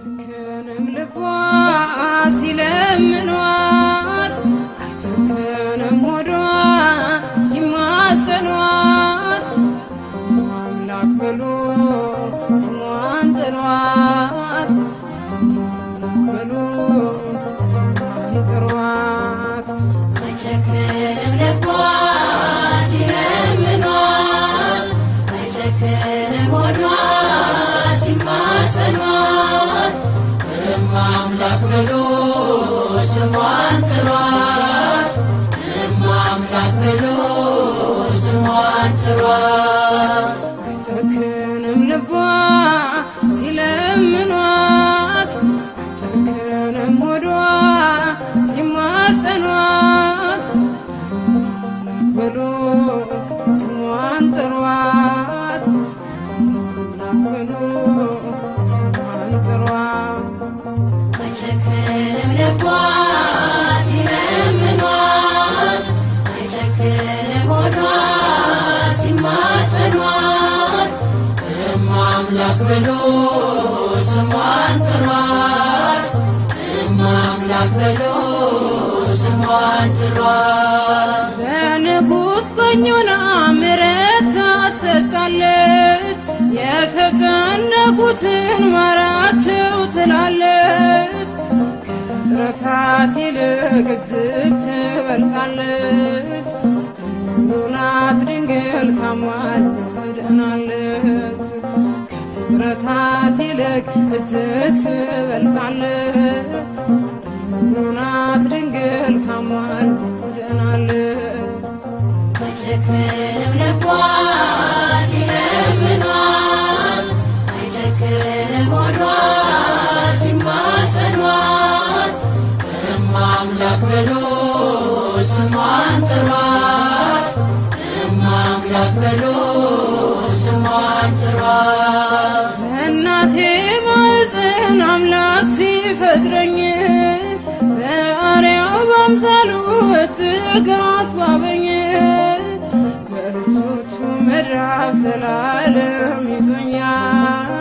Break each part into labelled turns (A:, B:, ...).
A: አይጨክንም ልቧ ሲለምኗት አይጨክንም ሆዷ ሲማጸኗት አምላክ ብሎ ስሟን ጥሯት አምላክ ብሎ ስሟን ጥሯት
B: አይጨክንም ልቧ ሲለምኗት አይጨክንም ሆዷ ሲማጸኗት አምላክ ብሎ ስሟን ጥሯት አምላክ ብሎ ስሟን ጥሯት
A: አይጨክንም ልቧ ሲለምኗት አይጨክንም ሆዷ ሲማጸኗት አምላክ ብሎ ስሟን ጥሯት አምላክ ብሎ ስሟን ጥሯት
B: አይጨክንም ልቧ ሲለምኗት አይጨክንም ሆዷ ሲማጸኗት አምላክ ብሎ ስሟን ጥሯት አምላክ ብሎ ስሟን ጥሯት
A: በንጉሥ ቀኝ ሆና ምሕረት ታሰጣለች የተጨነቁትን ማራቸው ትላለች ከፍጥረታት ይልቅ እጅግ ትበልጣለች ናት ድንግል ታማልደናለች ከፍጥረታት ይልቅ እጅግ ትበልጣለች ናት ድንግል ታማልደናለች
B: አይጨክንም ልቧ ሲለምኗት አይጨክንም ሆዷ ሲማጸኗት አምላክ ብሎ ስሟን ጥሯት አምላክ ብሎ ስሟን ጥሯት
A: እናቴ ማኅፀን አምላክ ሲፈጥረኝ በአርአያው በአምሳሉ እጅግ አስዋበኝ በእጆቹ መዳፍ ዘላለም ይዞኛል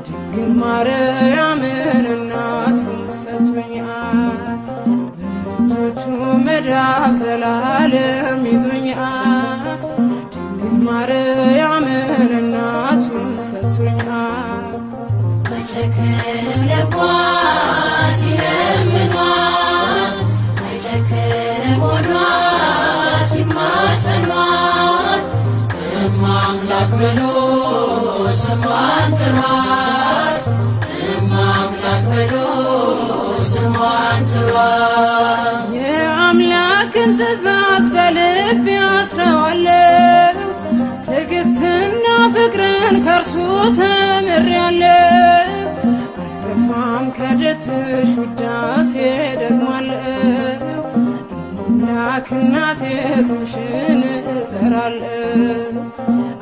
A: ድንግል ማርያምን እናቱን ሰጥቶኛል በእጆቹ መዳፍ ዘላለም ይዞኛል ድንግል ማርያምን እናቱን ሰጥቶኛል
B: አይጨክንም ልቧ ሲለምኗት አይጨክንም ሆዷ ሲማጸኗት አምላክ ብሎ ስሟን ጥሯት አምላክ ብሎ ስሟን ጥሯት
A: የአምላክን ትእዛዝ በልቤ አስረዋለሁ ትዕግስትና ፍቅርን ከእርሱ ተምሬያለሁ አልጠፋም ከደጅሽ ውዳሴ ደግማለሁ አምላክ እናቴ ስምሽን እጠራለሁ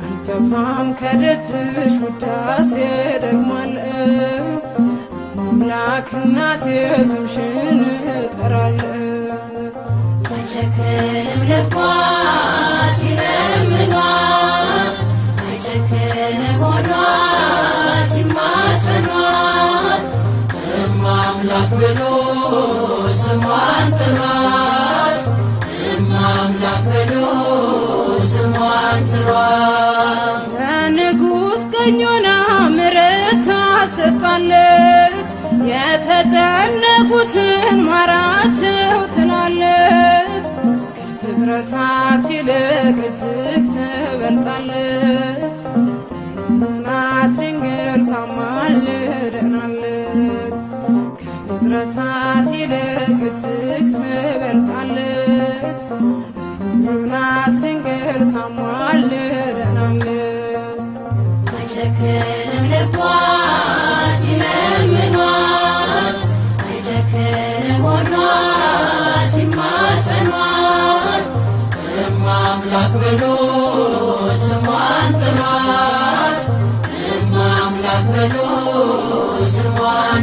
A: አልጠፋም ከደጅሽ ውዳሴ ደግማለሁ አምላክ እናቴ ስምሽን እጠራለሁ
B: አይጨክንም ልቧ ሲለምኗት አይጨክንም ሆዷ ሲማጸኗት አምላክ ብሎ ስሟን ጥሯት አምላክ ብሎ ስሟን ጥሯት
A: በንጉሥ ቀኝ ሆና ምሕረት ታሰጣለች የተጨነቁትን ማራቸው ትላለች ከፍጥረታት ይልቅ እጅግ ትበልጣለች ናት ድንግል ታማልደናለች ከፍጥረታት ይልቅ እጅግ ትበልጣለች ናት ድንግል ታማልደናለች
B: አይጨክንም ልቧ ሲለምኗት አይጨክንም ሆዷ ሲማጸኗት አምላክ ብሎ ስሟን ጥሯት አምላክ ብሎ ስሟን